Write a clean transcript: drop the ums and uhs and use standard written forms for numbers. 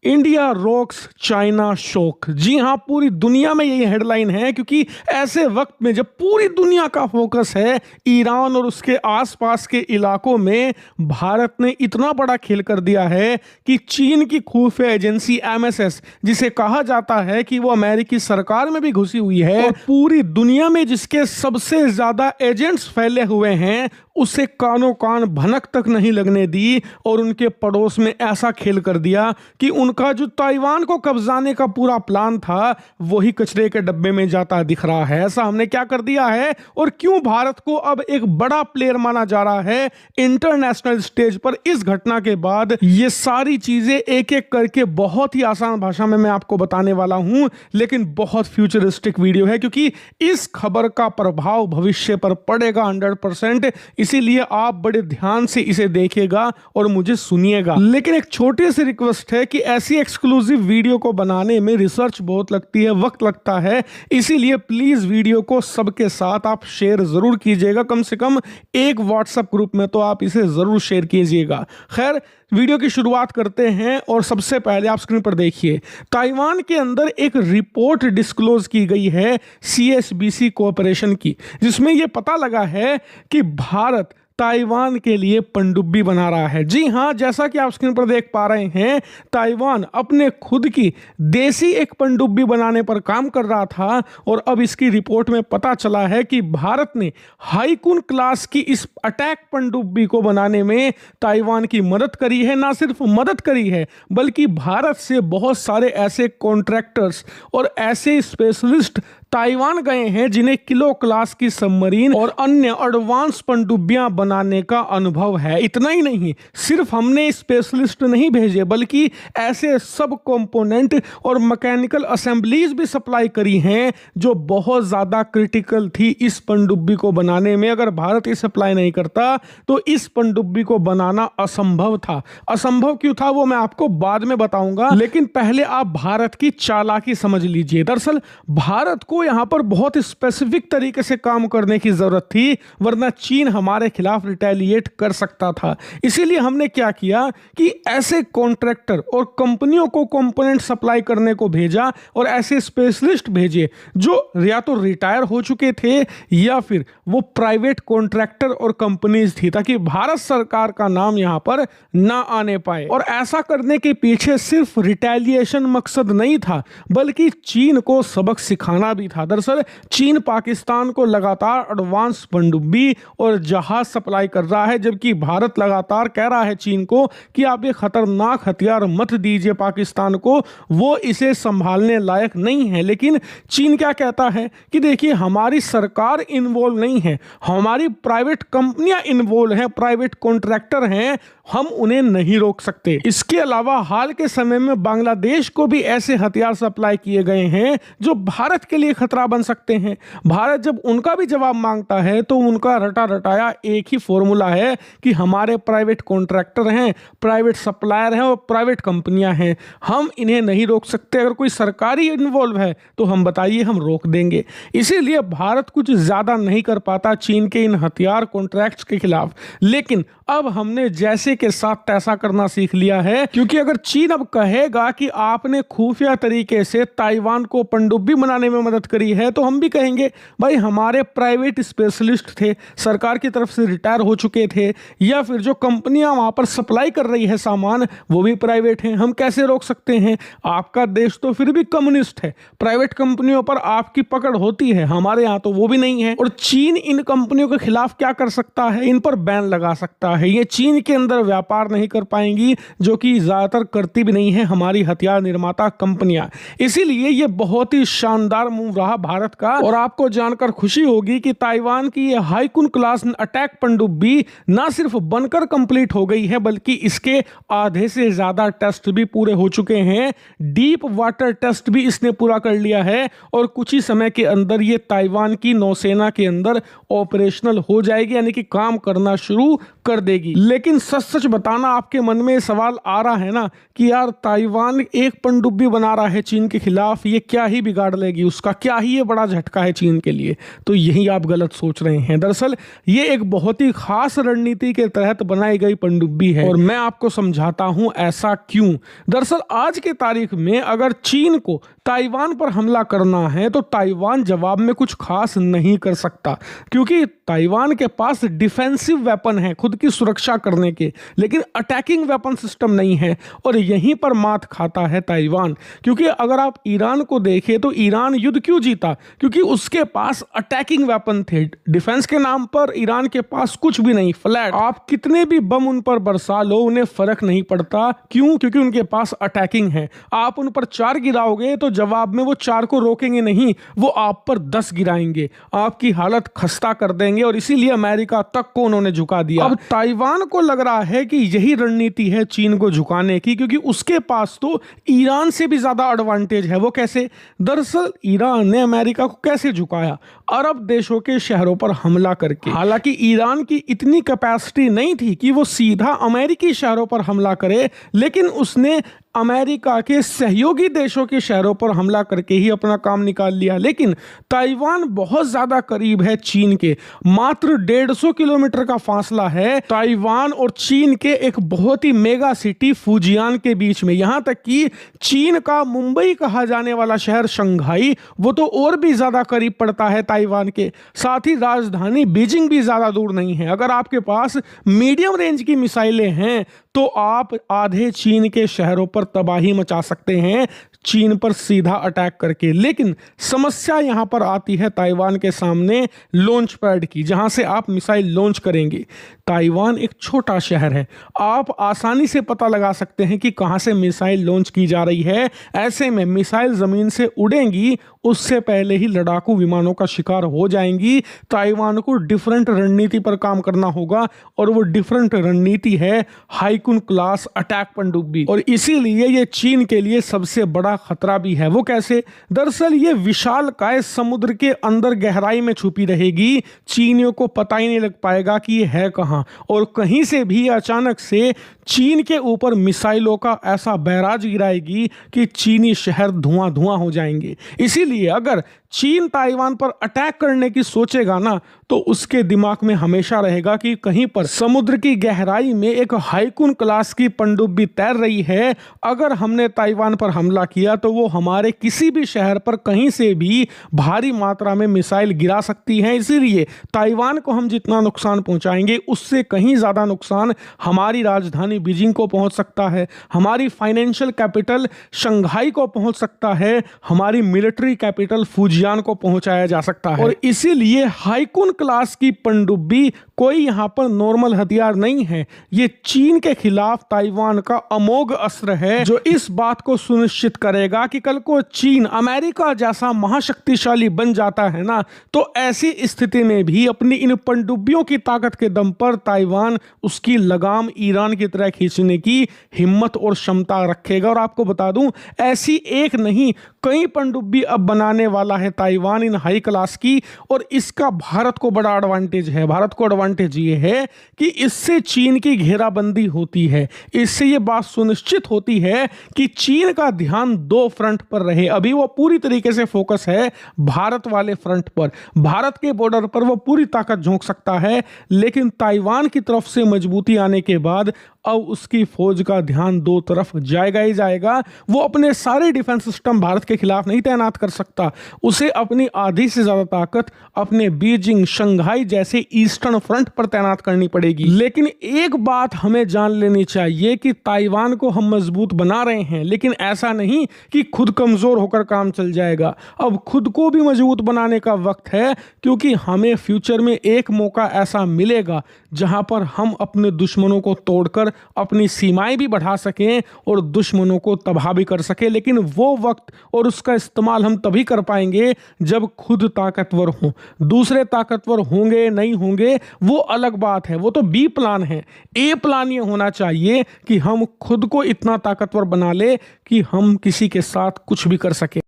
India rocks China शोक। जी हां, पूरी दुनिया में यही हेडलाइन है क्योंकि ऐसे वक्त में जब पूरी दुनिया का फोकस है ईरान और उसके आसपास के इलाकों में, भारत ने इतना बड़ा खेल कर दिया है कि चीन की खुफिया एजेंसी MSS, जिसे कहा जाता है कि वो अमेरिकी सरकार में भी घुसी हुई है और पूरी दुनिया में जिसके सबसे ज्यादा एजेंट्स फैले हुए हैं, उसे कानों कान भनक तक नहीं लगने दी और उनके पड़ोस में ऐसा खेल कर दिया कि उनका जो ताइवान को कब्जाने का पूरा प्लान था वही कचरे के डब्बे में जाता दिख रहा है। ऐसा हमने क्या कर दिया है और क्यों भारत को अब एक बड़ा प्लेयर माना जा रहा है इंटरनेशनल स्टेज पर। इस घटना के बाद ये सारी चीजें एक एक करके बहुत ही आसान भाषा में मैं आपको बताने वाला हूं, लेकिन बहुत फ्यूचरिस्टिक वीडियो है क्योंकि इस खबर का प्रभाव भविष्य पर पड़ेगा 100%। इसीलिए आप बड़े ध्यान से इसे देखिएगा और मुझे सुनिएगा। लेकिन एक छोटी सी रिक्वेस्ट है कि ऐसी एक्सक्लूसिव वीडियो को बनाने में रिसर्च बहुत लगती है, वक्त लगता है, इसीलिए प्लीज वीडियो को सबके साथ आप शेयर जरूर कीजिएगा। कम से कम एक व्हाट्सएप ग्रुप में तो आप इसे जरूर शेयर कीजिएगा। खैर, वीडियो की शुरुआत करते हैं और सबसे पहले आप स्क्रीन पर देखिए, ताइवान के अंदर एक रिपोर्ट डिस्क्लोज की गई है CSBC कॉरपोरेशन की, जिसमें यह पता लगा है कि भारत ताइवान के लिए पनडुब्बी बना रहा है। जी हां, जैसा कि आप स्क्रीन पर देख पा रहे हैं, ताइवान अपने खुद की देसी एक पनडुब्बी बनाने पर काम कर रहा था और अब इसकी रिपोर्ट में पता चला है कि भारत ने हाईकुन क्लास की इस अटैक पनडुब्बी को बनाने में ताइवान की मदद करी है। ना सिर्फ मदद करी है बल्कि भारत से बहुत सारे ऐसे कॉन्ट्रैक्टर्स और ऐसे स्पेशलिस्ट ताइवान गए हैं जिन्हें किलो क्लास की सबमरीन और अन्य एडवांस पनडुब्बियां बनाने का अनुभव है। इतना ही नहीं, सिर्फ हमने स्पेशलिस्ट नहीं भेजे बल्कि ऐसे सब कंपोनेंट और मैकेनिकल असेंबलीज भी सप्लाई करी हैं जो बहुत ज्यादा क्रिटिकल थी इस पनडुब्बी को बनाने में। अगर भारत ये सप्लाई नहीं करता तो इस पनडुब्बी को बनाना असंभव था। असंभव क्यों था वो मैं आपको बाद में बताऊंगा, लेकिन पहले आप भारत की चालाकी समझ लीजिए। दरअसल भारत को यहां पर बहुत स्पेसिफिक तरीके से काम करने की जरूरत थी, वरना चीन हमारे खिलाफ रिटेलिएट कर सकता था। इसीलिए हमने क्या किया कि ऐसे कॉन्ट्रैक्टर और कंपनियों को कंपोनेंट सप्लाई करने को भेजा और ऐसे स्पेशलिस्ट भेजे जो या तो रिटायर हो चुके थे या फिर वो प्राइवेट कॉन्ट्रैक्टर और कंपनीज थी, ताकि भारत सरकार का नाम यहां पर ना आने पाए। और ऐसा करने के पीछे सिर्फ रिटेलिएशन मकसद नहीं था बल्कि चीन को सबक सिखाना भी था। दरअसल चीन पाकिस्तान को लगातार एडवांस पनडुब्बी और जहाज सप्लाई कर रहा है, जबकि भारत लगातार कह रहा है चीन को कि आप ये खतरनाक हथियार मत दीजिए पाकिस्तान को, वो इसे संभालने लायक नहीं है। लेकिन चीन क्या कहता है कि देखिए, हमारी सरकार इन्वॉल्व नहीं है, हमारी प्राइवेट कंपनियां इन्वॉल्व हैं, प्राइवेट कॉन्ट्रैक्टर हैं, हम उन्हें नहीं रोक सकते। इसके अलावा हाल के समय में बांग्लादेश को भी ऐसे हथियार सप्लाई किए गए हैं जो भारत के लिए खतरा बन सकते हैं। भारत जब उनका भी जवाब मांगता है तो उनका रटा रटाया एक ही फॉर्मूला है कि हमारे प्राइवेट कॉन्ट्रैक्टर हैं, प्राइवेट सप्लायर हैं और प्राइवेट कंपनियां हैं, हम इन्हें नहीं रोक सकते। अगर कोई सरकारी इन्वॉल्व है तो हम बताइए, हम रोक देंगे। इसीलिए भारत कुछ ज्यादा नहीं कर पाता चीन के इन हथियार कॉन्ट्रैक्ट्स के खिलाफ। लेकिन अब हमने जैसे के साथ तैसा करना सीख लिया है, क्योंकि अगर चीन अब कहेगा कि आपने खुफिया तरीके से ताइवान को पनडुब्बी बनाने में मदद करी है, तो हम भी कहेंगे भाई हमारे प्राइवेट स्पेशलिस्ट थे, सरकार की तरफ से रिटायर हो चुके थे, या फिर जो कंपनियां वहां पर सप्लाई कर रही है सामान वो भी प्राइवेट हैं, हम कैसे रोक सकते हैं? आपका देश तो फिर भी कम्युनिस्ट है, प्राइवेट कंपनियों पर आपकी पकड़ होती है, हमारे यहाँ तो वो भी नहीं है। और चीन इन कंपनियों के खिलाफ क्या कर सकता है? इन पर बैन लगा सकता है। ये चीन के अंदर व्यापार नहीं कर पाएंगी, जो कि ज्यादातर करती भी नहीं है हमारी हथियार निर्माता कंपनियां। इसीलिए ये बहुत ही शानदार मूव रहा भारत का। और आपको जानकर खुशी होगी कि ताइवान की ये हाईकुन क्लास अटैक पनडुब्बी ना सिर्फ बनकर कंप्लीट हो गई है बल्कि इसके आधे से ज्यादा टेस्ट भी पूरे हो चुके हैं। डीप वाटर टेस्ट भी इसने पूरा कर लिया है और कुछ ही समय के अंदर ये ताइवान की नौसेना के अंदर ऑपरेशनल हो जाएगी, यानी कि काम करना शुरू कर देगी। लेकिन सच सच बताना, आपके मन में सवाल आ रहा है ना कि यार ताइवान एक पनडुब्बी बना रहा है चीन के खिलाफ, ये क्या ही बिगाड़ लेगी, उसका क्या ही ये बड़ा झटका है चीन के लिए, तो यही आप गलत सोच रहे हैं। दरअसल ये एक बहुत ही खास रणनीति के तहत बनाई गई पनडुब्बी है और मैं आपको समझाता हूं ऐसा क्यों। दरअसल आज के तारीख में अगर चीन को ताइवान पर हमला करना है तो ताइवान जवाब में कुछ खास नहीं कर सकता, क्योंकि ताइवान के पास डिफेंसिव वेपन है खुद की सुरक्षा करने के, लेकिन अटैकिंग वेपन सिस्टम नहीं है और यहीं पर मात खाता है ताइवान। क्योंकि अगर आप ईरान को देखें तो ईरान युद्ध क्यों जीता, क्योंकि उसके पास अटैकिंग वेपन थे। डिफेंस के नाम पर ईरान के पास कुछ भी नहीं, फ्लैट। आप कितने भी बम उन पर बरसा लो उन्हें फर्क नहीं पड़ता। क्यों? क्योंकि उनके पास अटैकिंग है। आप उन पर 4 गिराओगे तो जवाब में वो 4 को रोकेंगे नहीं, वो आप पर 10 गिराएंगे, आपकी हालत खस्ता कर देंगे और इसीलिए अमेरिका तक को उन्होंने झुका दिया। अब ताइवान को लग रहा है कि यही रणनीति है चीन को झुकाने की, क्योंकि उसके पास तो ईरान से भी ज्यादा एडवांटेज है। वो कैसे? दरअसल ईरान ने अमेरिका को कैसे झुकाया? अरब देशों के शहरों पर हमला करके। हालांकि ईरान की इतनी कैपेसिटी नहीं थी कि वो सीधा अमेरिकी शहरों पर हमला करे, लेकिन उसने अमेरिका के सहयोगी देशों के शहरों पर हमला करके ही अपना काम निकाल लिया। लेकिन ताइवान बहुत ज्यादा करीब है चीन के, मात्र 150 किलोमीटर का फासला है ताइवान और चीन के एक बहुत ही मेगा सिटी फुजियान के बीच में। यहां तक कि चीन का मुंबई कहा जाने वाला शहर शंघाई, वो तो और भी ज्यादा करीब पड़ता है ताइवान के। साथ ही राजधानी बीजिंग भी ज्यादा दूर नहीं है। अगर आपके पास मीडियम रेंज की मिसाइलें हैं तो आप आधे चीन के शहरों पर तबाही मचा सकते हैं चीन पर सीधा अटैक करके। लेकिन समस्या यहां पर आती है ताइवान के सामने लॉन्च पैड की, जहां से आप मिसाइल लॉन्च करेंगे। ताइवान एक छोटा शहर है, आप आसानी से पता लगा सकते हैं कि कहां से मिसाइल लॉन्च की जा रही है। ऐसे में मिसाइल जमीन से उड़ेंगी उससे पहले ही लड़ाकू विमानों का शिकार हो जाएंगी। ताइवान को डिफरेंट रणनीति पर काम करना होगा और वो डिफरेंट रणनीति है हाइकुन क्लास अटैक पनडुब्बी, और इसीलिए ये चीन के लिए सबसे बड़ा खतरा भी है। वो कैसे? दरअसल ये विशालकाय समुद्र के अंदर गहराई में छुपी रहेगी, चीनियों को पता ही नहीं लग पाएगा कि ये है कहां, और कहीं से भी अचानक से चीन के ऊपर मिसाइलों का ऐसा बैराज गिराएगी कि चीनी शहर धुआं धुआं हो जाएंगे। इसीलिए अगर चीन ताइवान पर अटैक करने की सोचेगा ना, तो उसके दिमाग में हमेशा रहेगा कि कहीं पर समुद्र की गहराई में एक हाइकुन क्लास की पनडुब्बी तैर रही है। अगर हमने ताइवान पर हमला किया तो वो हमारे किसी भी शहर पर कहीं से भी भारी मात्रा में मिसाइल गिरा सकती है। इसीलिए ताइवान को हम जितना नुकसान पहुंचाएंगे उससे कहीं ज्यादा नुकसान हमारी राजधानी बीजिंग को पहुंच सकता है, हमारी फाइनेंशियल कैपिटल शंघाई को पहुंच सकता है, हमारी मिलिट्री कैपिटल फुजियान को पहुंचाया जा सकता है। और इसीलिए हाइकुन क्लास की पनडुब्बी कोई यहां पर नॉर्मल हथियार नहीं है, ये चीन के खिलाफ ताइवान का अमोघ अस्त्र है, जो इस बात को सुनिश्चित करेगा कि कल को चीन अमेरिका जैसा महाशक्तिशाली बन जाता है ना, तो ऐसी स्थिति में भी अपनी इन पनडुब्बियों की ताकत के दम पर ताइवान उसकी लगाम ईरान की तरह खींचने की हिम्मत और क्षमता रखेगा। और आपको बता दूं, ऐसी एक नहीं कई पनडुब्बी अब बनाने वाला है ताइवान इन हाई क्लास की, और इसका भारत को बड़ा एडवांटेज है। भारत को एडवांटेज ये है कि इससे चीन की घेराबंदी होती है, इससे ये बात सुनिश्चित होती है कि चीन का ध्यान 2 फ्रंट पर रहे। अभी वो पूरी तरीके से फोकस है भारत वाले फ्रंट पर, भारत के बॉर्डर पर वो पूरी ताकत झोंक सकता है, लेकिन ताइवान की तरफ से मजबूती आने के बाद अब उसकी फौज का ध्यान 2 तरफ जाएगा ही जाएगा। वो अपने सारे डिफेंस सिस्टम भारत के खिलाफ नहीं तैनात कर सकता, उसे अपनी आधी से ज्यादा ताकत अपने बीजिंग शंघाई जैसे ईस्टर्न फ्रंट पर तैनात करनी पड़ेगी। लेकिन एक बात हमें जान लेनी चाहिए कि ताइवान को हम मजबूत बना रहे हैं, लेकिन ऐसा नहीं कि खुद कमजोर होकर काम चल जाएगा। अब खुद को भी मजबूत बनाने का वक्त है, क्योंकि हमें फ्यूचर में एक मौका ऐसा मिलेगा जहां पर हम अपने दुश्मनों को तोड़कर अपनी सीमाएं भी बढ़ा सकें और दुश्मनों को तबाह भी कर सकें। लेकिन वो वक्त और उसका इस्तेमाल हम तभी कर पाएंगे जब खुद ताकतवर हों। दूसरे ताकतवर होंगे नहीं होंगे वो अलग बात है, वो तो बी प्लान है। ए प्लान ये होना चाहिए कि हम खुद को इतना ताकतवर बना ले कि हम किसी के साथ कुछ भी कर सकें।